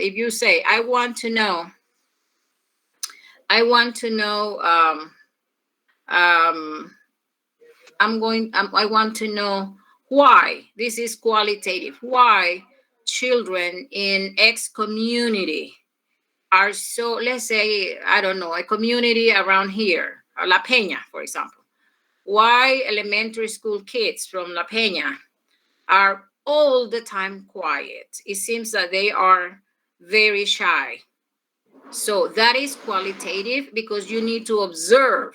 if you say, I want to know, I want to know, um, I want to know why, this is qualitative, why children in X community are so, let's say, I don't know, a community around here, La Peña, for example. Why elementary school kids from La Peña are all the time quiet? It seems that they are very shy. So that is qualitative because you need to observe.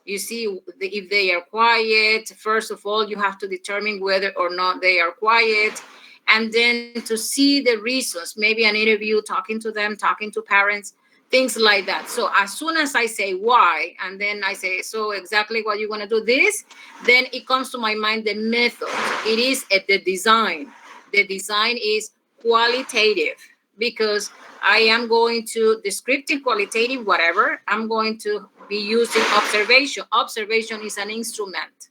You see, if they are quiet, first of all, you have to determine whether or not they are quiet, and then to see the reasons, maybe an interview, talking to them, talking to parents, things like that. So as soon as I say why, and then I say, so exactly what you want to do this, then it comes to my mind the method. It is at the design. The design is qualitative because I am going to descriptive, qualitative, whatever. I'm going to be using observation. Observation is an instrument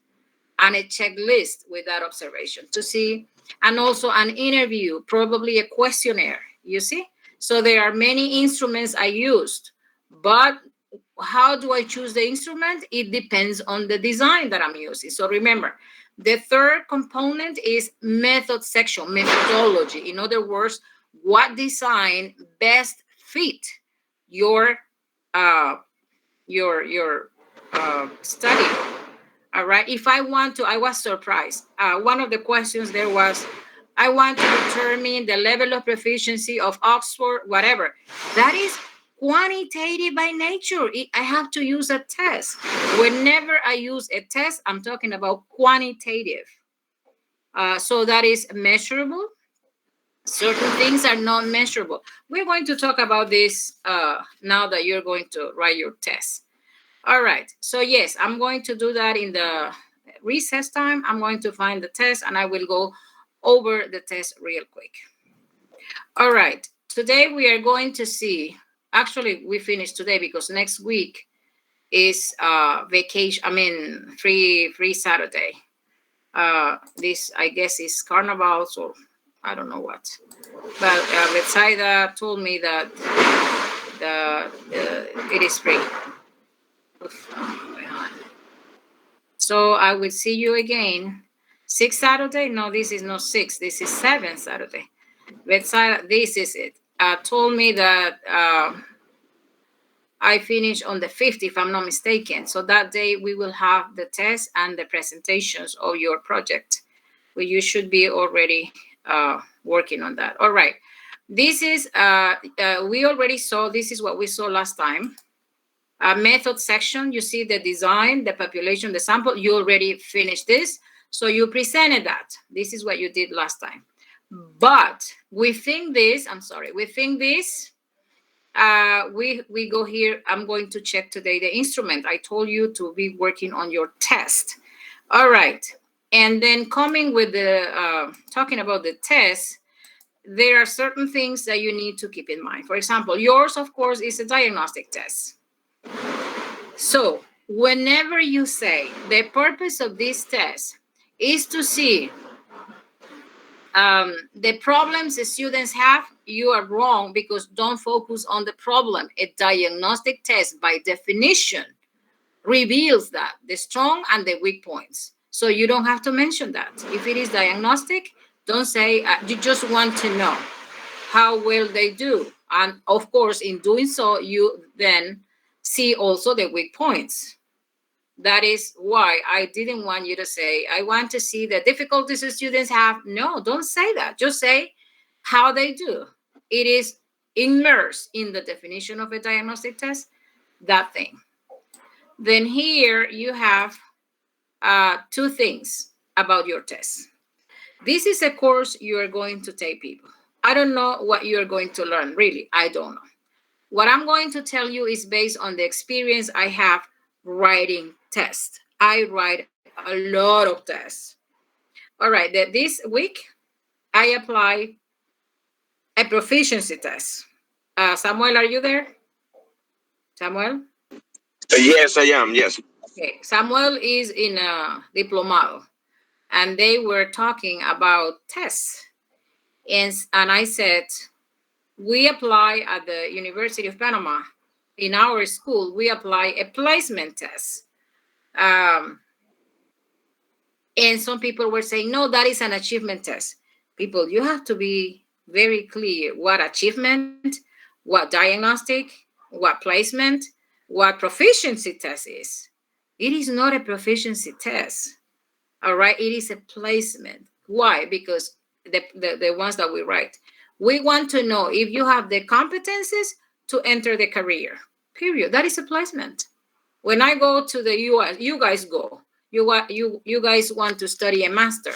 and a checklist with that observation to see, and also an interview, probably a questionnaire. You see? So there are many instruments I used, but how do I choose the instrument? It depends on the design that I'm using. So remember, the third component is method section, methodology. In other words, what design best fit your uh, study. All right. If I want to, I was surprised. One of the questions there was, I want to determine the level of proficiency of Oxford, whatever. That is quantitative by nature. I have to use a test. Whenever I use a test, I'm talking about quantitative. So that is measurable. Certain things are not measurable. We're going to talk about this now that you're going to write your test. All right. So yes, I'm going to do that in the recess time. I'm going to find the test and I will go over the test real quick. All right. Today we are going to see, actually we finished today because next week is vacation, I mean free Saturday. This I guess is carnivals or I don't know what. But Betsaida told me that it is free. So I will see you again. 6 Saturday? No, this is not 6. This is 7 Saturday. This is it. Told me that I finish on the 5th, if I'm not mistaken. So that day we will have the test and the presentations of your project. Well, you should be already working on that. All right. This is, we already saw, this is what we saw last time. Method section, you see the design, the population, the sample. You already finished this. So you presented that. This is what you did last time. But within this, we go here. I'm going to check today the instrument. I told you to be working on your test. All right. And then coming with the, talking about the test, there are certain things that you need to keep in mind. For example, yours, of course, is a diagnostic test. So whenever you say the purpose of this test is to see the problems the students have, you are wrong because don't focus on the problem. A diagnostic test, by definition, reveals that the strong and the weak points. So you don't have to mention that. If it is diagnostic, don't say, you just want to know how well they do. And of course, in doing so, you then see also the weak points. That is why I didn't want you to say, I want to see the difficulties the students have. No, don't say that. Just say how they do. It is immersed in the definition of a diagnostic test, that thing. Then here you have two things about your test. This is a course you are going to take, people. I don't know what you're going to learn, really. I don't know. What I'm going to tell you is based on the experience I have writing tests. I write a lot of tests. All right, this week I apply a proficiency test. Samuel, are you there? Samuel? Yes, I am. Yes. Okay, Samuel is in a diplomado, and they were talking about tests. And I said, We apply at the University of Panama. In our school, we apply a placement test. Um, and some people were saying, no, that is an achievement test. People, you have to be very clear what achievement, what diagnostic, what placement, what proficiency test is. It is not a proficiency test. All right, it is a placement. Why? Because the ones that we write, we want to know if you have the competencies to enter the career. Period. That is a placement. When I go to the US, you guys go. You guys want to study a master.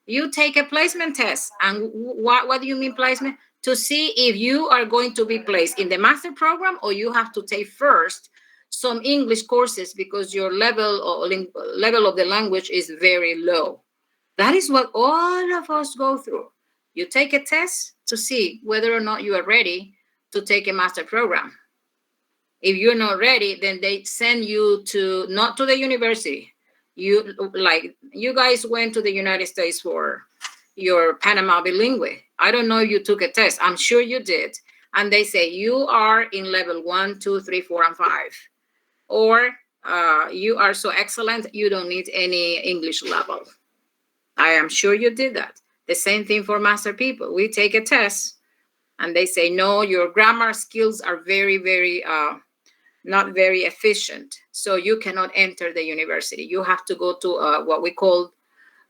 You take a placement test. And what do you mean placement? To see if you are going to be placed in the master program, or you have to take first some English courses because your level of the language is very low. That is what all of us go through. You take a test to see whether or not you are ready to take a master program. If you're not ready, then they send you to, not to the university. You, like, you guys went to the United States for your Panama bilingual. I don't know if you took a test. I'm sure you did. And they say you are in level 1, 2, 3, 4, and 5. Or you are so excellent, you don't need any English level. I am sure you did that. The same thing for master people. We take a test and they say, no, your grammar skills are very, not very efficient. So you cannot enter the university. You have to go to what we call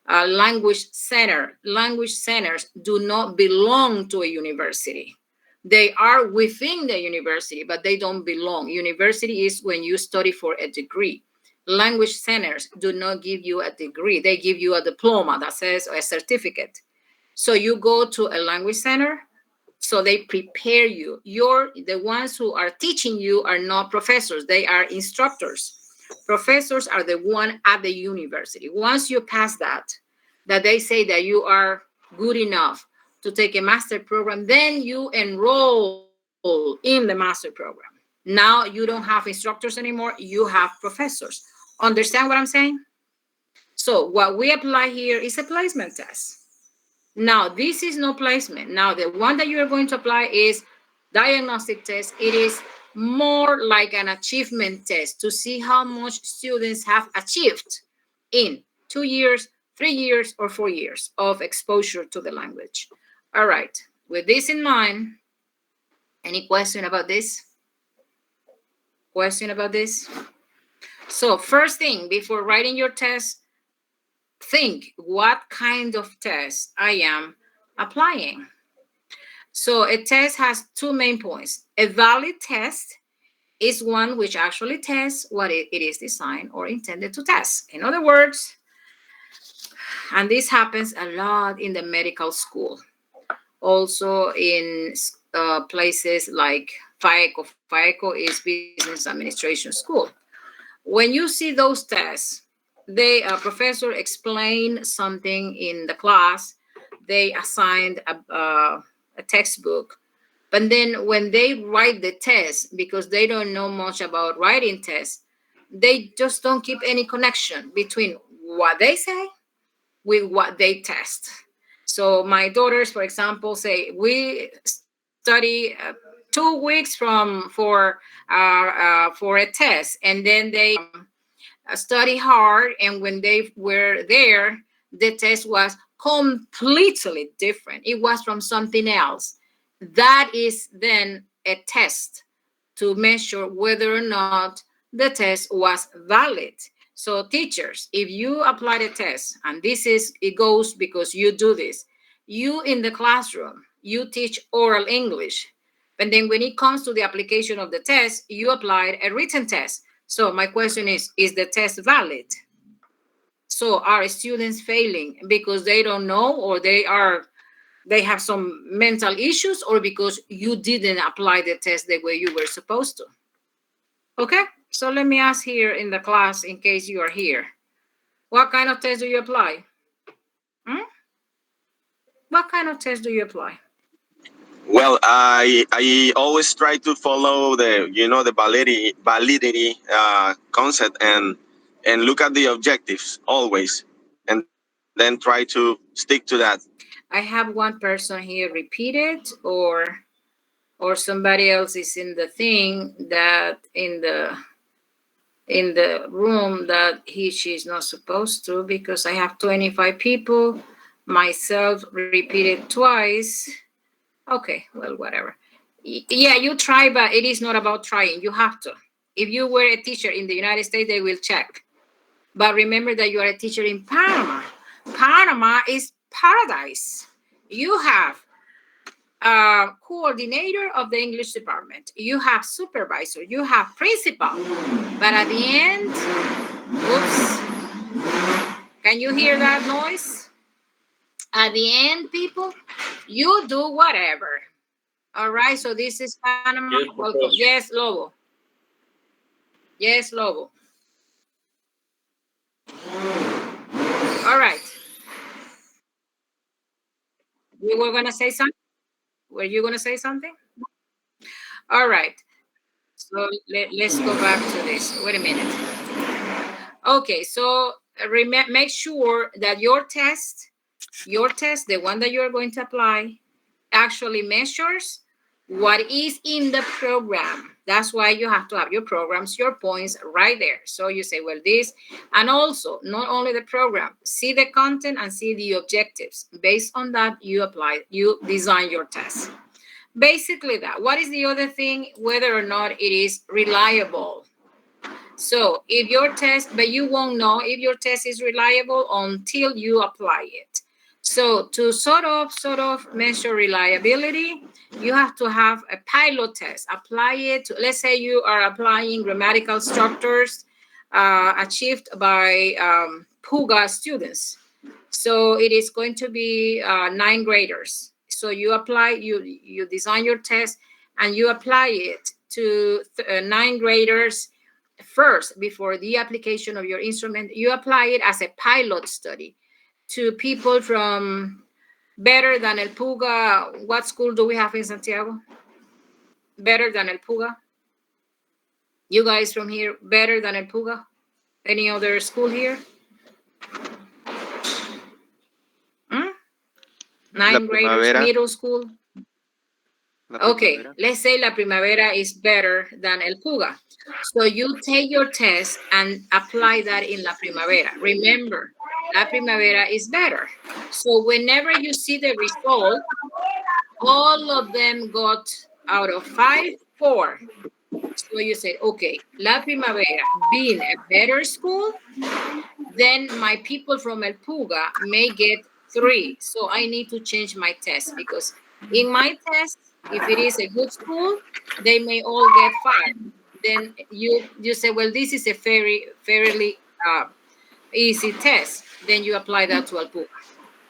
a language center. Language centers do not belong to a university. They are within the university, but they don't belong. University is when you study for a degree. Language centers do not give you a degree. They give you a diploma that says, a certificate. So you go to a language center, so they prepare you. The ones who are teaching you are not professors, they are instructors. Professors are the one at the university. Once you pass that they say that you are good enough to take a master program, then you enroll in the master program. Now you don't have instructors anymore, you have professors. Understand what I'm saying? So what we apply here is a placement test. Now, this is no placement. Now, the one that you are going to apply is diagnostic test. It is more like an achievement test to see how much students have achieved in 2 years, 3 years, or 4 years of exposure to the language. All right. With this in mind, any question about this? Question about this? So first thing, before writing your test, think what kind of test I am applying. So a test has two main points. A valid test is one which actually tests what it is designed or intended to test. In other words, and this happens a lot in the medical school, also in places like FAECO. FAECO is Business Administration School. When you see those tests, the professor explained something in the class. They assigned a textbook, but then when they write the test, because they don't know much about writing tests, they just don't keep any connection between what they say with what they test. So my daughters, for example, say we study 2 weeks for a test, and then they study hard, and when they were there, the test was completely different. It was from something else. That is then a test to measure whether or not the test was valid. So teachers, if you apply the test, and it goes because you do this, you in the classroom, you teach oral English, and then when it comes to the application of the test, you applied a written test. So my question is the test valid? So are students failing because they don't know, or they have some mental issues, or because you didn't apply the test the way you were supposed to? Okay, so let me ask here in the class, in case you are here, what kind of test do you apply? Hmm? What kind of test do you apply? Well, I always try to follow the validity concept, and look at the objectives always, and then try to stick to that. I have one person here repeat it, or or somebody else is in the thing that in the room that she's not supposed to, because I have 25 people, myself repeated twice. Okay, well, whatever. Yeah, you try, but it is not about trying. You have to. If you were a teacher in the United States, they will check. But remember that you are a teacher in Panama. Panama is paradise. You have coordinator of the English department. You have supervisor. You have principal. But at the end, oops, can you hear that noise? At the end, people, you do whatever. All right, so this is Panama. Yes, Welcome. Professor. Yes, Lobo. Yes, Lobo. All right. You were going to say something? Were you going to say something? All right. So let's go back to this. Wait a minute. Okay, so make sure that your test, the one that you're going to apply, actually measures what is in the program. That's why you have to have your programs, your points right there. So you say, well, this, and also not only the program, see the content and see the objectives. Based on that, you design your test. Basically that. What is the other thing? Whether or not it is reliable. So if your test, but you won't know if your test is reliable until you apply it. So to sort of measure reliability, you have to have a pilot test. Apply it to, let's say you are applying grammatical structures achieved by PUGA students. So it is going to be 9th graders. So you apply, you design your test and you apply it to 9th graders first before the application of your instrument. You apply it as a pilot study to people from Better Than El Puga. What school do we have in Santiago? Better Than El Puga. You guys from here, Better Than El Puga? Any other school here? 9th graders, middle school. Okay, let's say La Primavera is better than El Puga. So you take your test and apply that in La Primavera. Remember, La Primavera is better. So whenever you see the result, all of them got out of 5, 4. So you say, okay, La Primavera being a better school, then my people from El Puga may get 3. So I need to change my test, because in my test, if it is a good school, they may all get 5. Then you say, well, this is a fairly easy test. Then you apply that to El Puga.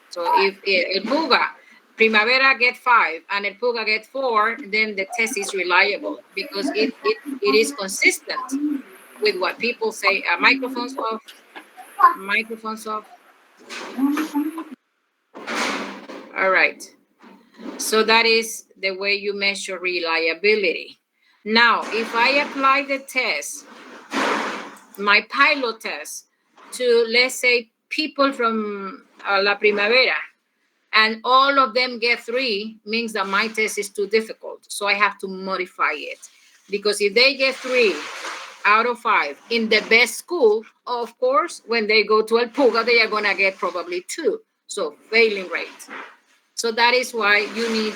So if El Puga, Primavera get 5 and El Puga get 4, then the test is reliable because it is consistent with what people say. Microphones off. Microphones off. All right. So that is the way you measure reliability. Now, if I apply the test, my pilot test, to, let's say, people from La Primavera, and all of them get 3, means that my test is too difficult. So I have to modify it. Because if they get 3 out of 5 in the best school, of course, when they go to El Puga, they are going to get probably 2. So failing rate. So that is why you need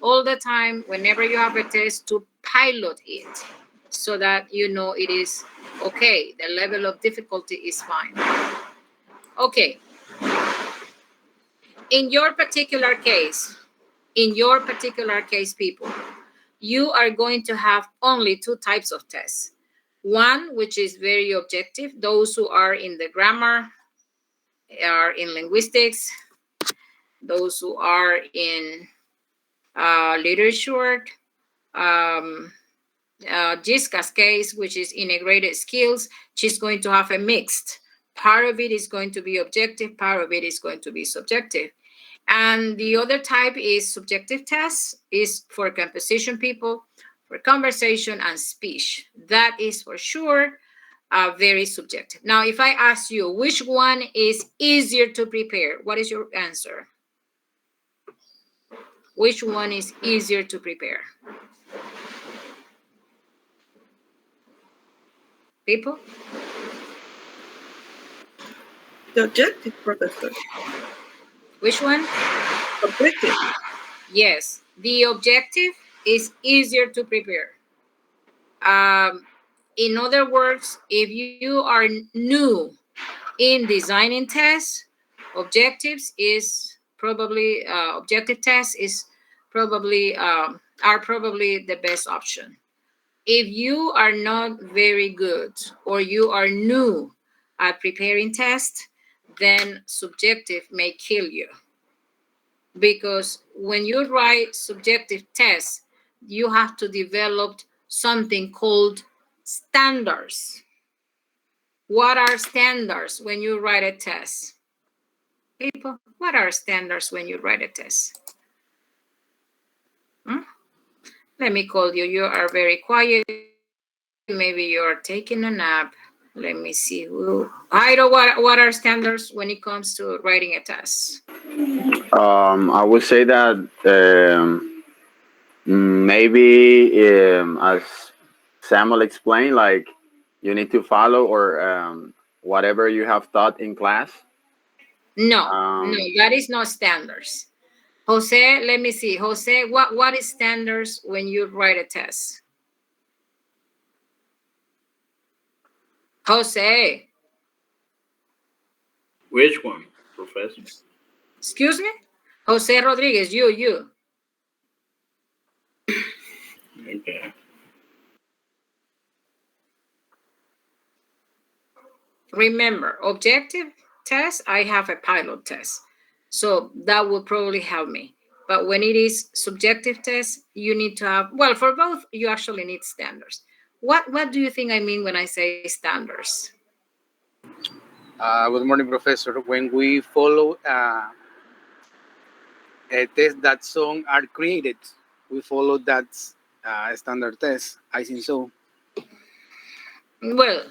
all the time, whenever you have a test, to pilot it so that you know it is okay. The level of difficulty is fine. Okay. In your particular case, people, you are going to have only 2 types of tests. One, which is very objective, those who are in the grammar, are in linguistics, those who are in literature, Jessica's case, which is integrated skills, she's going to have a mixed. Part of it is going to be objective, part of it is going to be subjective. And the other type is subjective tests, is for composition people, for conversation and speech. That is for sure very subjective. Now, if I ask you which one is easier to prepare, what is your answer? Which one is easier to prepare? People? The objective, Professor. Which one? Objective. Yes, the objective is easier to prepare. In other words, if you are new in designing tests, objective test is probably are probably the best option. If you are not very good or you are new at preparing tests, then subjective may kill you, because when you write subjective tests, you have to develop something called standards. What are standards when you write a test? People, what are standards when you write a test? Hmm? Let me call you. You are very quiet. Maybe you are taking a nap. Let me see. Jairo, what are standards when it comes to writing a test? I would say that maybe as Samuel explained, like you need to follow or whatever you have taught in class. No, no, Um, that is not standards. Jose, let me see. Jose, what is standards when you write a test? Jose, Which one, Professor? excuse me? Jose Rodriguez, you. Okay. Remember, objective test, I have a pilot test. So that will probably help me. But when it is subjective test, you need to have, well, for both, you actually need standards. What do you think I mean when I say standards? Good morning, Professor. When we follow a test that some are created, we follow that standard test. I think so. Well,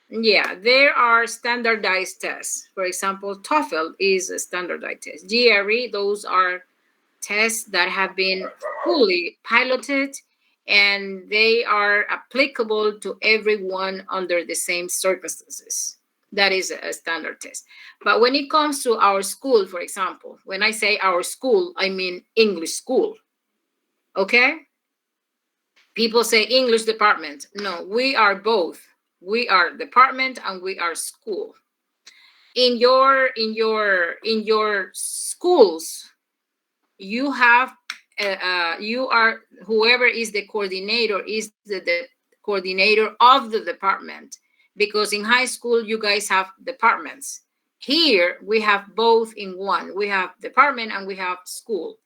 yeah, there are standardized tests. For example, TOEFL is a standardized test. GRE, those are tests that have been fully piloted and they are applicable to everyone under the same circumstances. That is a standard test. But when it comes to our school, for example, when I say our school, I mean English school. Okay? People say English department. No, we are both. We are department and we are school. In your schools, you have you are, whoever is the coordinator is the coordinator of the department, because in high school you guys have departments. Here we have both in one. We have department and we have school.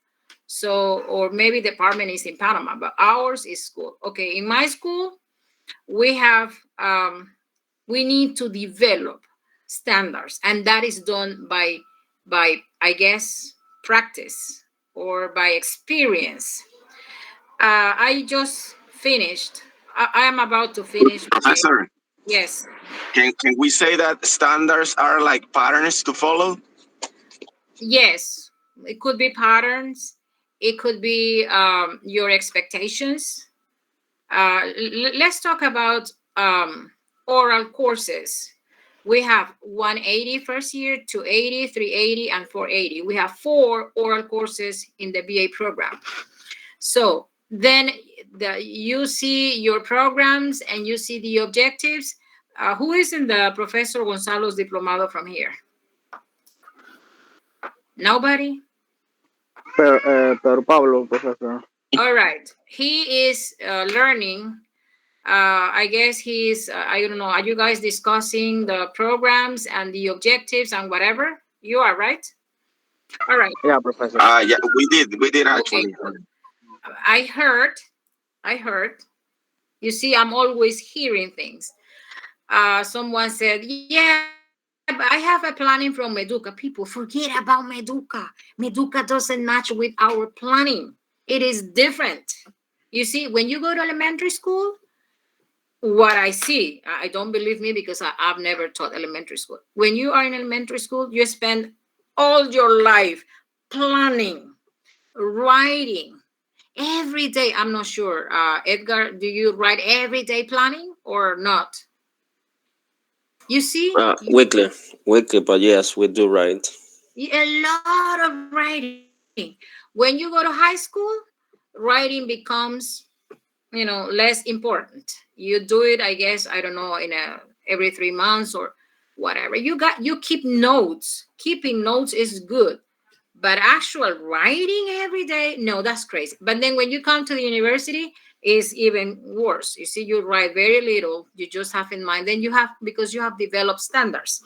So, or maybe department is in Panama, but ours is school. Okay, in my school we have we need to develop standards, and that is done by I guess practice or by experience. I just finished. I am about to finish my, Professor, yes. can we say that standards are like patterns to follow? Yes, it could be patterns. It could be your expectations. Let's talk about oral courses. We have 180 first year, 280, 380, and 480. We have 4 oral courses in the BA program. So then you see your programs and you see the objectives. Who is in the Professor Gonzalo's Diplomado from here? Nobody? Pedro Pablo, Professor. All right. He is learning. I guess he's, I don't know, are you guys discussing the programs and the objectives and whatever? You are, right? All right. Yeah, Professor. Yeah, we did Okay. actually. I heard. You see, I'm always hearing things. Someone said, yeah, but I have a planning from Meduca. People, forget about Meduca. Meduca doesn't match with our planning. It is different. You see, when you go to elementary school, what I see, I don't believe me because I've never taught elementary school. When you are in elementary school, you spend all your life planning, writing every day. I'm not sure. Edgar, do you write every day planning or not? You see, Weekly, but yes, we do write. a lot of writing. When you go to high school, writing becomes, less important. You do it, I guess, I don't know, in a every 3 months or whatever. You keep notes. Keeping notes is good, but actual writing every day, no, that's crazy. But then when you come to the university, is even worse. You see, you write very little. You just have in mind. Then you have, because you have developed standards.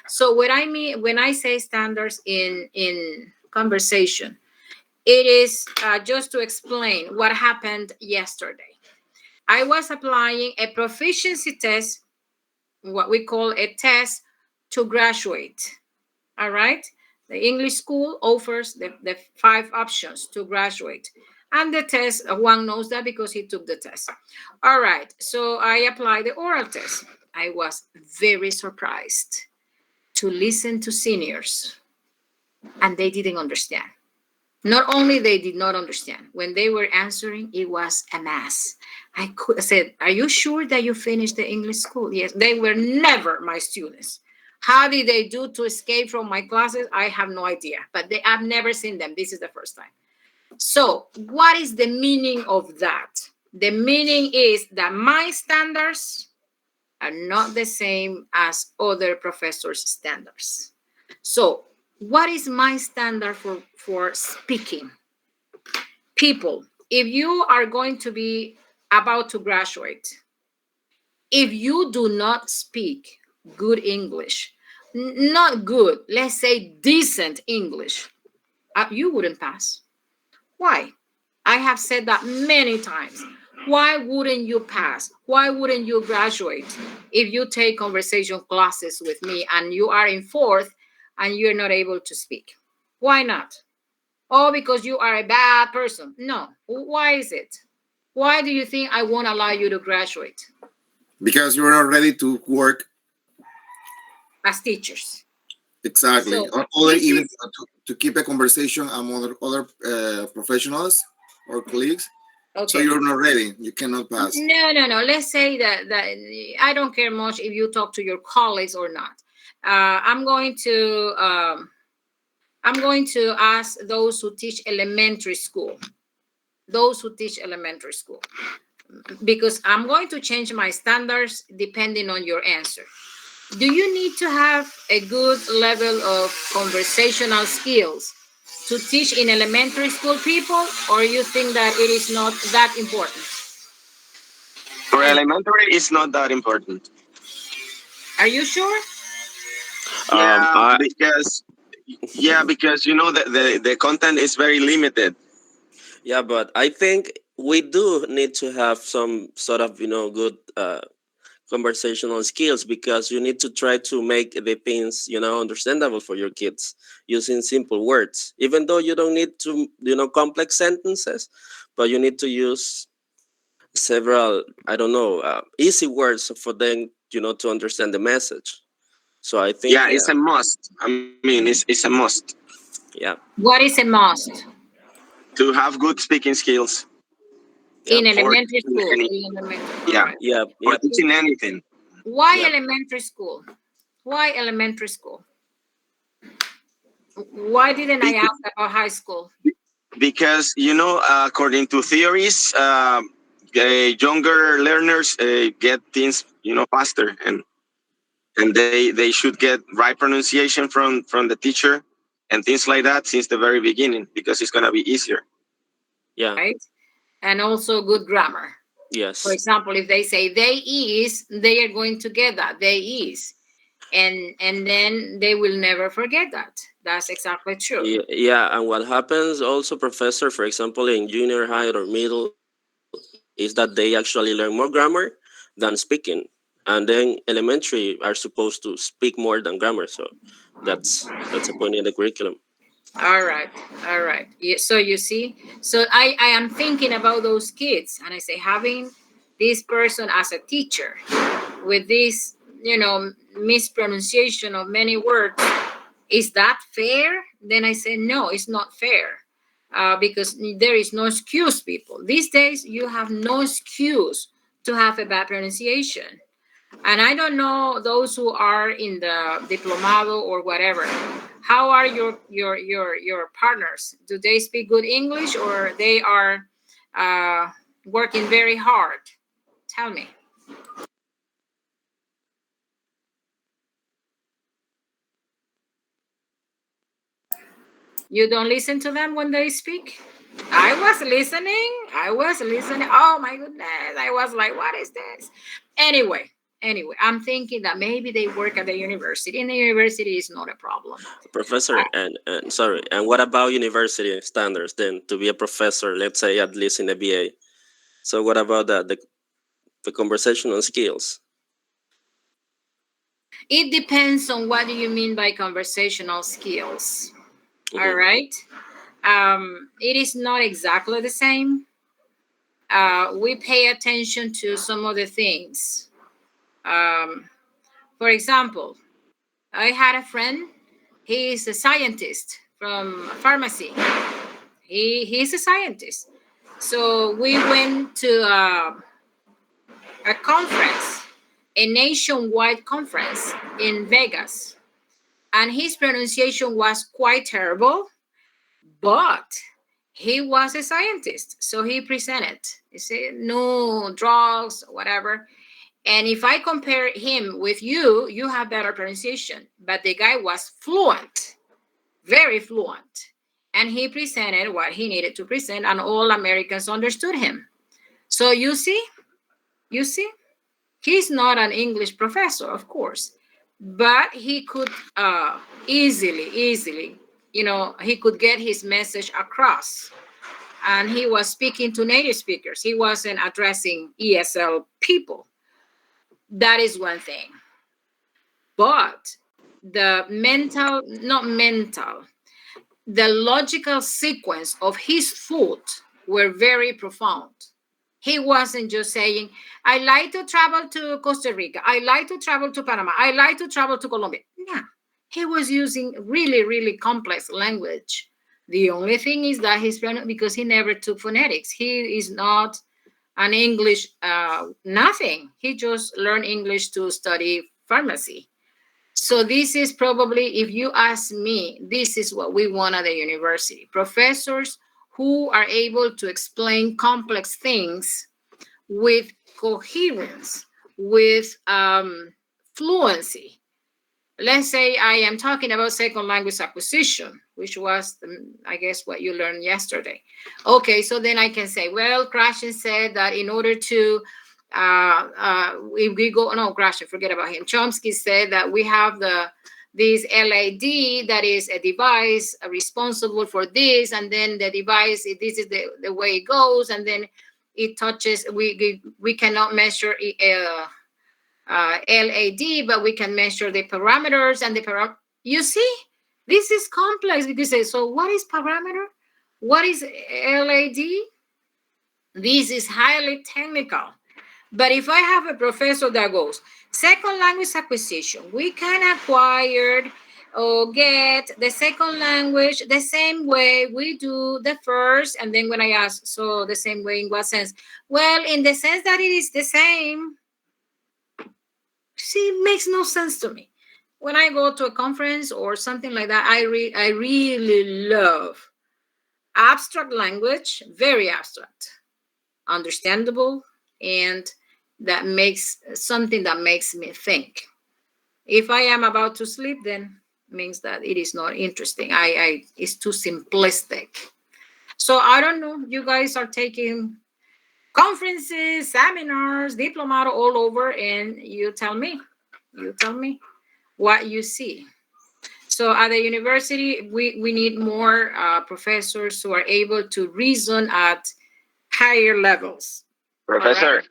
So what I mean when I say standards in conversation, it is just to explain what happened yesterday. I was applying a proficiency test, what we call a test to graduate. All right. The English school offers the 5 options to graduate. And the test, Juan knows that because he took the test. All right. So I applied the oral test. I was very surprised to listen to seniors, and they didn't understand. Not only they did not understand, when they were answering, it was a mess. I said, "Are you sure that you finished the English school?" Yes, they were never my students. How did they do to escape from my classes? I have no idea, but I've never seen them. This is the first time. So what is the meaning of that? The meaning is that my standards are not the same as other professors' standards. So what is my standard for speaking? People, if you are going to be about to graduate, if you do not speak good English, not good, let's say decent English, you wouldn't pass. Why? I have said that many times. Why wouldn't you pass? Why wouldn't you graduate if you take conversation classes with me and you are in 4th and you're not able to speak? Why not? Oh, because you are a bad person. No. Why is it? Why do you think I won't allow you to graduate Because you're not ready to work. as teachers? Exactly. So Or even to keep a conversation among other professionals or colleagues. okay. So you're not ready. You cannot pass. No. Let's say that I don't care much if you talk to your colleagues or not. I'm going to ask those who teach elementary school. Those who teach elementary school, because I'm going to change my standards depending on your answer. Do you need to have a good level of conversational skills to teach in elementary school people, or you think that it is not that important? For elementary, it's not that important. Are you sure? Yeah, because the content is very limited. Yeah, but I think we do need to have some sort of good conversational skills, because you need to try to make the things understandable for your kids using simple words, even though you don't need to complex sentences, but you need to use several, I don't know, easy words for them to understand the message. So I think It's a must. I mean, it's a must yeah, What is a must to have good speaking skills. in For elementary teaching school? any, In elementary, all yeah, right. for teaching anything. Why Yeah. elementary school? Why elementary school? Why didn't I ask about high school? Because according to theories, younger learners get things faster, and they should get right pronunciation from the teacher and things like that since the very beginning, because it's going to be easier. Yeah. Right? And also good grammar. Yes. For example, if they say they is, they are going to get that they is, and then they will never forget that. That's exactly true. Yeah, and what happens also, professor, for example, in junior high or middle, is that they actually learn more grammar than speaking, and then elementary are supposed to speak more than grammar. So that's a point in the curriculum. All right. Yeah, so you see, so I am thinking about those kids, and I say, having this person as a teacher with this mispronunciation of many words, is that fair? Then I say, no, it's not fair, because there is no excuse. People these days, you have no excuse to have a bad pronunciation. And I don't know those who are in the diplomado or whatever. How are your partners? Do they speak good English or they are working very hard? Tell me. You don't listen to them when they speak? I was listening. I was listening. Oh my goodness. I was like, what is this? Anyway, I'm thinking that maybe they work at the university, and the university is not a problem. Professor, and sorry, and what about university standards then to be a professor, let's say at least in the BA? So what about that, the conversational skills? It depends on what do you mean by conversational skills. All Mhm. right. It is not exactly the same. We pay attention to some other things. For example, I had a friend. He is a scientist from pharmacy. He's a scientist. So we went to a conference, a nationwide conference in Vegas, and his pronunciation was quite terrible, but he was a scientist, so he presented. He said, no drugs, whatever. And if I compare him with you, you have better pronunciation. But the guy was fluent, very fluent. And he presented what he needed to present, and all Americans understood him. So you see, he's not an English professor, of course, but he could easily, he could get his message across. And he was speaking to native speakers. He wasn't addressing ESL people. That is one thing. But the logical sequence of his thought were very profound. He wasn't just saying, I like to travel to Costa Rica. I like to travel to Panama. I like to travel to Colombia. No, he was using really, really complex language. The only thing is that because he never took phonetics. He is not an English, nothing. He just learned English to study pharmacy. So this is probably, if you ask me, this is what we want at the university. Professors who are able to explain complex things with coherence, with fluency. Let's say I am talking about second language acquisition, which was, I guess, what you learned yesterday. Okay, so then I can say, well, Krashen said that in order to, if we go, no, Krashen, forget about him. Chomsky said that we have this LAD that is a device responsible for this, and then the device, this is the way it goes, and then it touches, we cannot measure LAD, but we can measure the parameters and you see, this is complex because so what is parameter? What is LAD? This is highly technical. But if I have a professor that goes, second language acquisition, we can acquire or get the second language the same way we do the first. And then when I ask, so the same way in what sense? Well, in the sense that it is the same. See, it makes no sense to me. When I go to a conference or something like that, I really love abstract language, very abstract, understandable, and that makes something that makes me think. If I am about to sleep, then means that it is not interesting. It's too simplistic. So I don't know. You guys are taking conferences, seminars, diplomata all over, and you tell me what you see. So at the university, we need more professors who are able to reason at higher levels. Professor,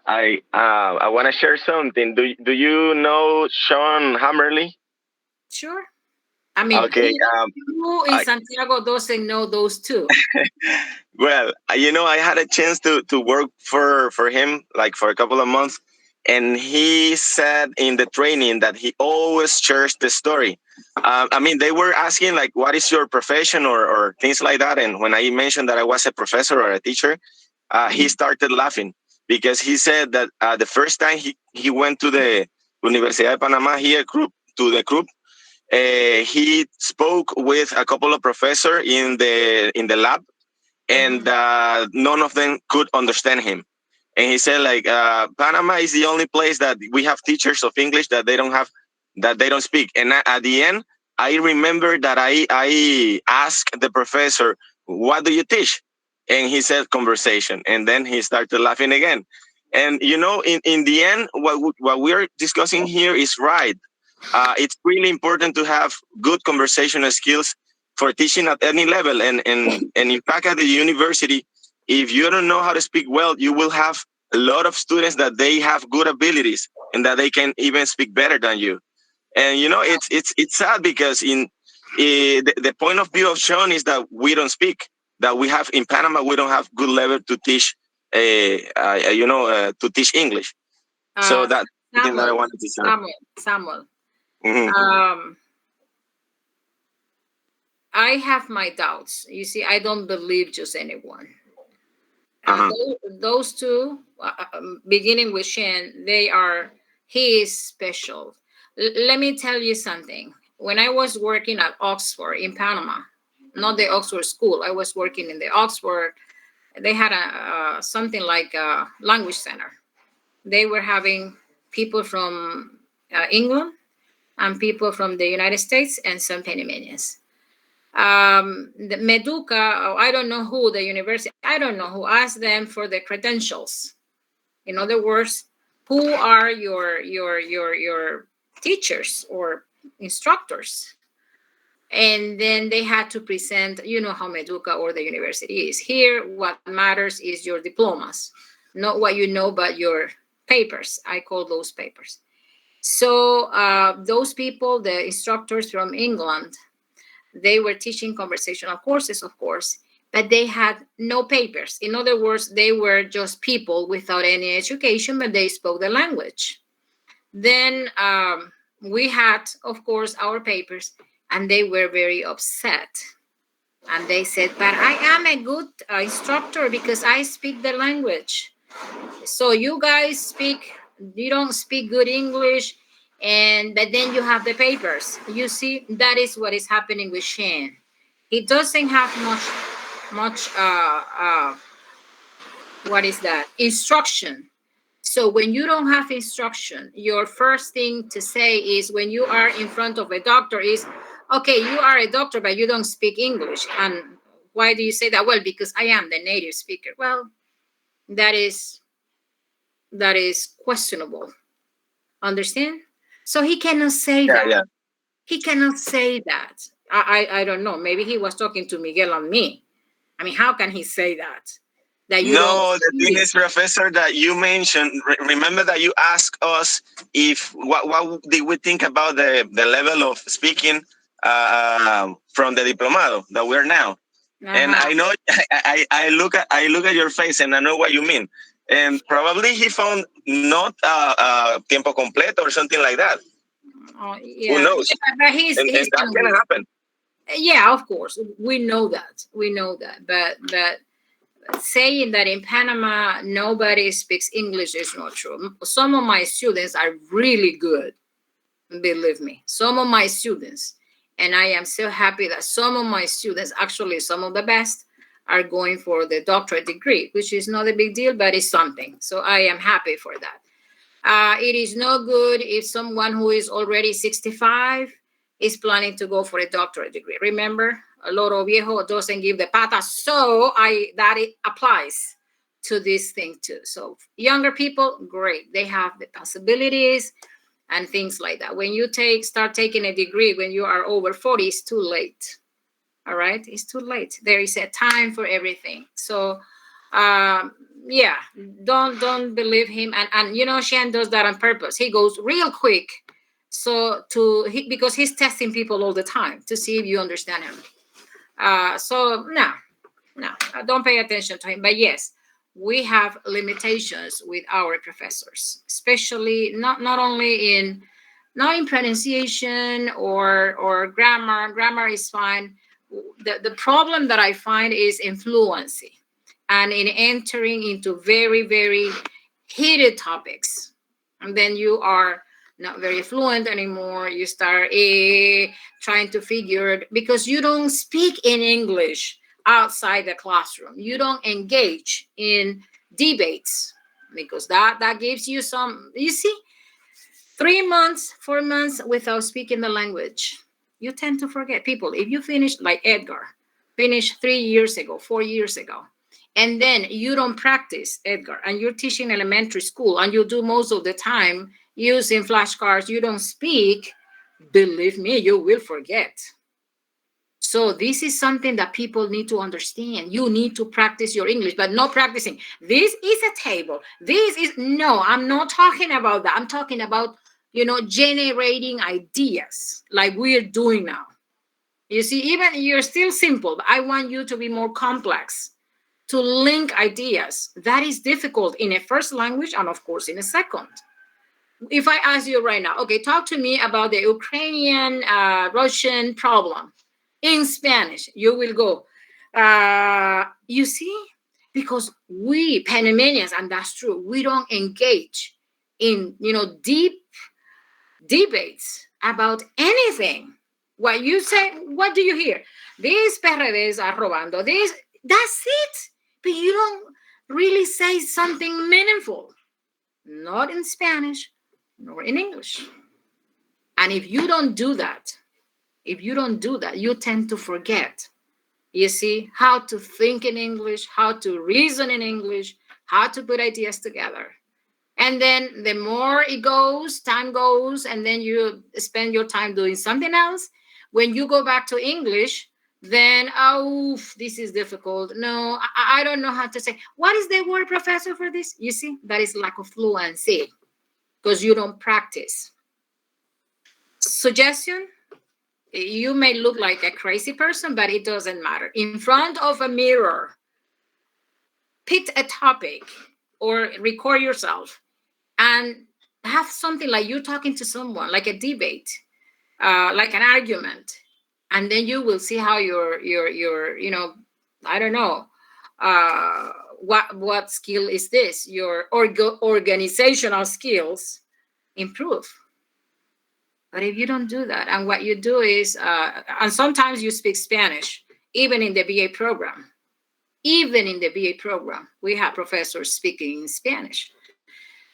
I want to share something. Do you know Sean Hammerly? Sure. I mean, okay. Who in Santiago doesn't know those two? Well, I had a chance to work for him like for a couple of months, and he said in the training that he always shares the story. I mean, they were asking like, what is your profession or things like that. And when I mentioned that I was a professor or a teacher, he started laughing because he said that the first time he went to the Universidad de Panama here group to the group, he spoke with a couple of professors in the lab, and none of them could understand him. And he said, like, Panama is the only place that we have teachers of English that they don't speak. And at the end, I remember that I asked the professor, "What do you teach?" And he said, "Conversation." And then he started laughing again. And in the end, what we're discussing here is right. It's really important to have good conversational skills for teaching at any level. And in fact, at the university, if you don't know how to speak well, you will have a lot of students that they have good abilities and that they can even speak better than you. And it's sad because the point of view of Sean is that we don't speak. That we have in Panama, we don't have good level to teach. To teach English. So that's something that I wanted to say. Samuel. Mhm. I have my doubts. You see, I don't believe just anyone. Those two, beginning with Shen, he is special. Let me tell you something. When I was working at Oxford in Panama, not the Oxford school, I was working in the Oxford. They had something like a language center. They were having people from England and people from the United States and some Panamanians. The Meduca, I don't know who, the university, I don't know who asked them for the credentials. In other words, who are your teachers or instructors? And then they had to present, you know how Meduca or the university is. Here, what matters is your diplomas, not what you know, but your papers. I call those papers. So those people, the instructors from England, they were teaching conversational courses, of course, but they had no papers. In other words, they were just people without any education, but they spoke the language. Then we had, of course, our papers, and they were very upset. And they said, but I am a good instructor because I speak the language. So you guys you don't speak good English, but then you have the papers. You see, that is what is happening with Shane. He doesn't have much what is that? Instruction. So when you don't have instruction, your first thing to say is when you are in front of a doctor is, okay, you are a doctor, but you don't speak English. And why do you say that? Well, because I am the native speaker. Well, that is questionable. Understand? So he cannot say that. Yeah. He cannot say that. I don't know. Maybe he was talking to Miguel and me. I mean, how can he say that? That you No, don't the thing is, Professor, that you mentioned. Remember that you asked us if what did we think about the level of speaking from the diplomado that we're now. And I know I look at your face and I know what you mean. And probably he found not tiempo completo or something like that. Yeah. Who knows? But and that can happen. Yeah, of course, we know that. But saying that in Panama nobody speaks English is not true. Some of my students are really good, believe me. Some of my students, and I am so happy that some of my students, actually some of the best, are going for the doctorate degree, which is not a big deal, but it's something. So I am happy for that. It is no good if someone who is already 65 is planning to go for a doctorate degree. Remember, a loro viejo doesn't give the pata. So that it applies to this thing too. So younger people, great. They have the possibilities and things like that. When you start taking a degree when you are over 40, it's too late. All right, it's too late. There is a time for everything. So yeah, don't believe him. And Shan does that on purpose. He goes real quick. So because he's testing people all the time to see if you understand him. So no, don't pay attention to him. But yes, we have limitations with our professors, especially not only in pronunciation or grammar. Grammar is fine. The problem that I find is in fluency and in entering into very, very heated topics. And then you are not very fluent anymore. You start trying to figure it because you don't speak in English outside the classroom. You don't engage in debates because that gives you some, you see, 3 months, 4 months without speaking the language. You tend to forget. People, if you finish like Edgar, finished 3 years ago, 4 years ago, and then you don't practice, Edgar, and you're teaching elementary school and you do most of the time using flashcards, you don't speak, believe me, you will forget. So this is something that people need to understand. You need to practice your English, but not practicing. This is a table. This is, no, I'm not talking about that. I'm talking about, generating ideas like we're doing now. You see, even you're still simple, but I want you to be more complex, to link ideas. That is difficult in a first language and of course in a second. If I ask you right now, okay, talk to me about the Ukrainian Russian problem in Spanish, you will go, you see, because we Panamanians, and that's true, we don't engage in, deep debates about anything. What you say, what do you hear? These PRDs are robando, that's it. But you don't really say something meaningful, not in Spanish, nor in English. And if you don't do that, you tend to forget, you see, how to think in English, how to reason in English, how to put ideas together. And then the more it goes, time goes, and then you spend your time doing something else. When you go back to English, then, this is difficult. No, I don't know how to say. What is the word, professor, for this? You see, that is lack of fluency because you don't practice. Suggestion, you may look like a crazy person, but it doesn't matter. In front of a mirror, pick a topic or record yourself and have something like you talking to someone, like a debate, like an argument. And then you will see how your I don't know, what skill is this? Your organizational skills improve. But if you don't do that, and what you do is, and sometimes you speak Spanish, even in the BA program. Even in the BA program, we have professors speaking Spanish.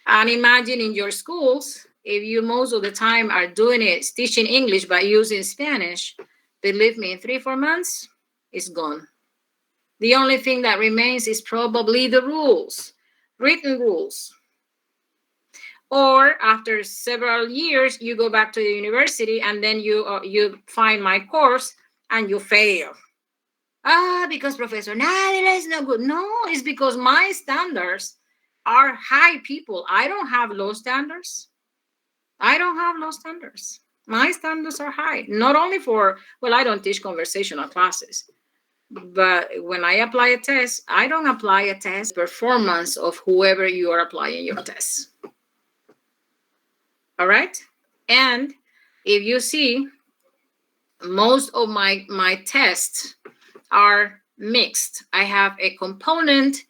And imagine in your schools, if you most of the time are doing it, teaching English by using Spanish, believe me, in 3-4 months, it's gone. The only thing that remains is probably the rules, written rules. Or after several years, you go back to the university and then you find my course and you fail. Because Professor Nadira is no good. No, it's because my standards are high, people. I don't have low standards. My standards are high, not only for, I don't teach conversational classes, but when I apply a test, I don't apply a test performance of whoever you are applying your test. All right. And if you see, most of my tests are mixed. I have a component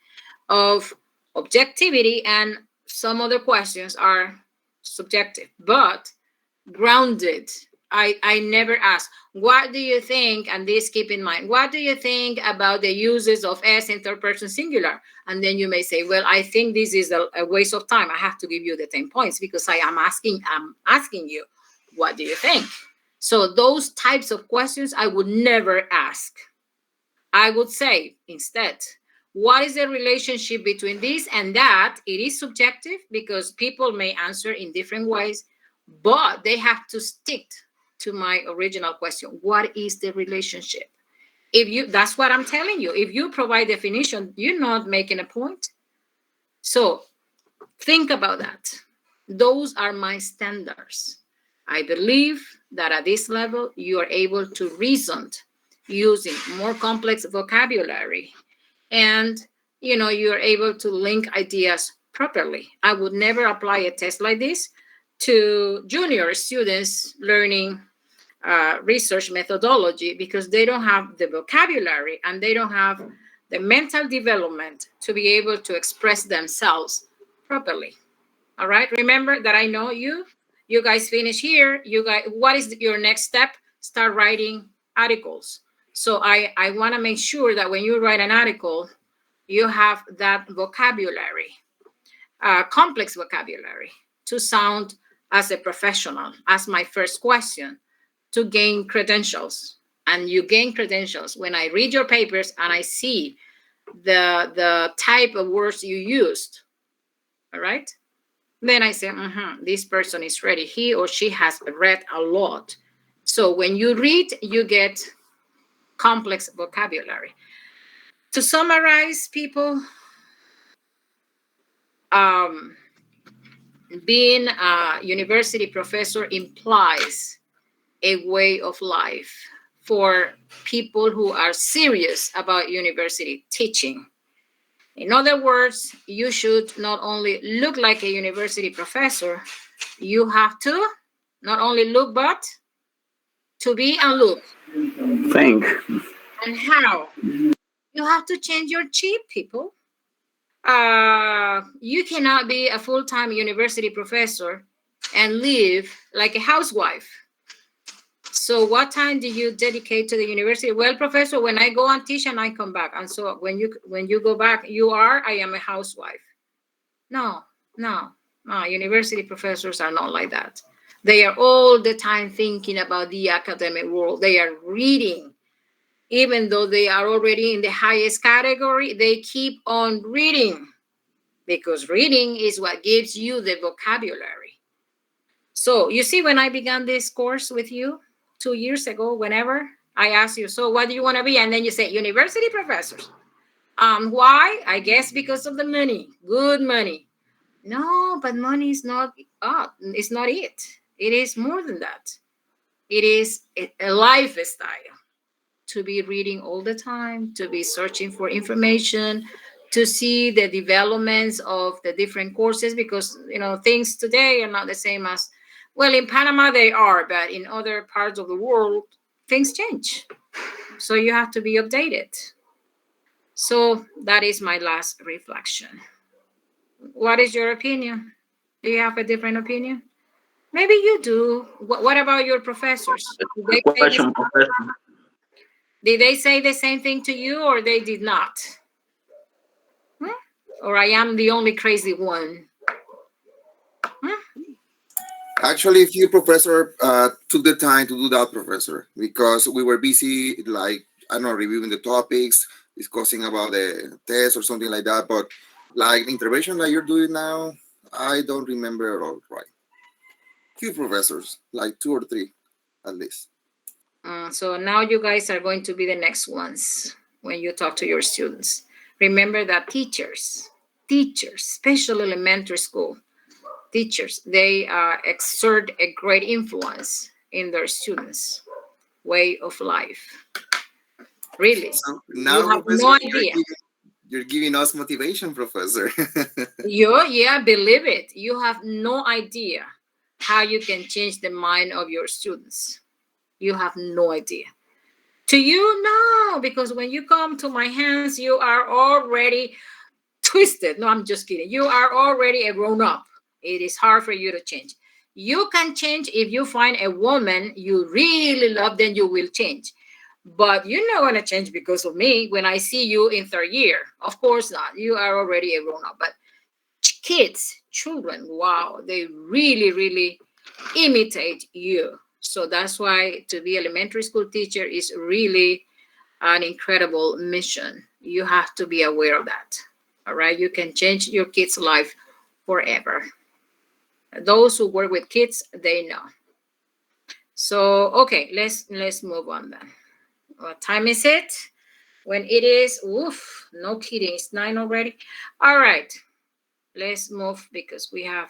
of objectivity and some other questions are subjective, but grounded. I never ask, what do you think? And this, keep in mind, what do you think about the uses of S in third person singular? And then you may say, well, I think this is a waste of time. I have to give you the 10 points because I'm asking you, what do you think? So those types of questions I would never ask. I would say instead, what is the relationship between this and that? It is subjective because people may answer in different ways, but they have to stick to my original question. What is the relationship? That's what I'm telling you. If you provide definition, you're not making a point. So think about that. Those are my standards. I believe that at this level, you are able to reason using more complex vocabulary, and you are able to link ideas properly. I would never apply a test like this to junior students learning research methodology because they don't have the vocabulary and they don't have the mental development to be able to express themselves properly. All right. Remember that I know you. You guys finish here. You guys, what is your next step? Start writing articles. So I want to make sure that when you write an article, you have that vocabulary, complex vocabulary, to sound as a professional. As my first question, to gain credentials. And you gain credentials when I read your papers and I see the type of words you used. All right. Then I say, this person is ready. He or she has read a lot. So when you read, you get complex vocabulary. To summarize, people, being a university professor implies a way of life for people who are serious about university teaching. In other words, you should not only look like a university professor, you have to not only look, but to be and look. Think. And how? You have to change your chip, people. You cannot be a full-time university professor and live like a housewife. So what time do you dedicate to the university? Well, professor, when I go and teach and I come back. And so when you go back, I am a housewife. No. University professors are not like that. They are all the time thinking about the academic world. They are reading. Even though they are already in the highest category, they keep on reading, because reading is what gives you the vocabulary. So you see, when I began this course with you 2 years ago, whenever I asked you, so what do you want to be? And then you say, university professors. Why? I guess because of the money, good money. No, but money is not it's not it. It is more than that. It is a lifestyle. To be reading all the time, to be searching for information, to see the developments of the different courses, because things today are not the same as, well, in Panama they are, but in other parts of the world things change. So you have to be updated. So that is my last reflection. What is your opinion? Do you have a different opinion? Maybe you do. What about your professors? Question, Professor. Did they say the same thing to you, or they did not? Or I am the only crazy one? Actually, few professor took the time to do that, professor, because we were busy, like, I don't know, reviewing the topics, discussing about the test or something like that. But like intervention like you're doing now, I don't remember at all, right? Few professors, like 2 or 3 at least. So now you guys are going to be the next ones when you talk to your students. Remember that teachers, especially elementary school teachers, they exert a great influence in their students' way of life. Really. So now, you have professor, no idea. You're giving us motivation, professor. Yeah, believe it. You have no idea how you can change the mind of your students. You have no idea. To you, no, because when you come to my hands, you are already twisted. No, I'm just kidding. You are already a grown up. It is hard for you to change. You can change if you find a woman you really love, then you will change. But you're not going to change because of me when I see you in 3rd year. Of course not. You are already a grown up. But children, wow, they really, really imitate you. So that's why to be elementary school teacher is really an incredible mission. You have to be aware of that. All right. You can change your kids' life forever. Those who work with kids, they know. So, okay, let's move on then. What time is it? When it is, no kidding, it's 9 already. All right, let's move because we have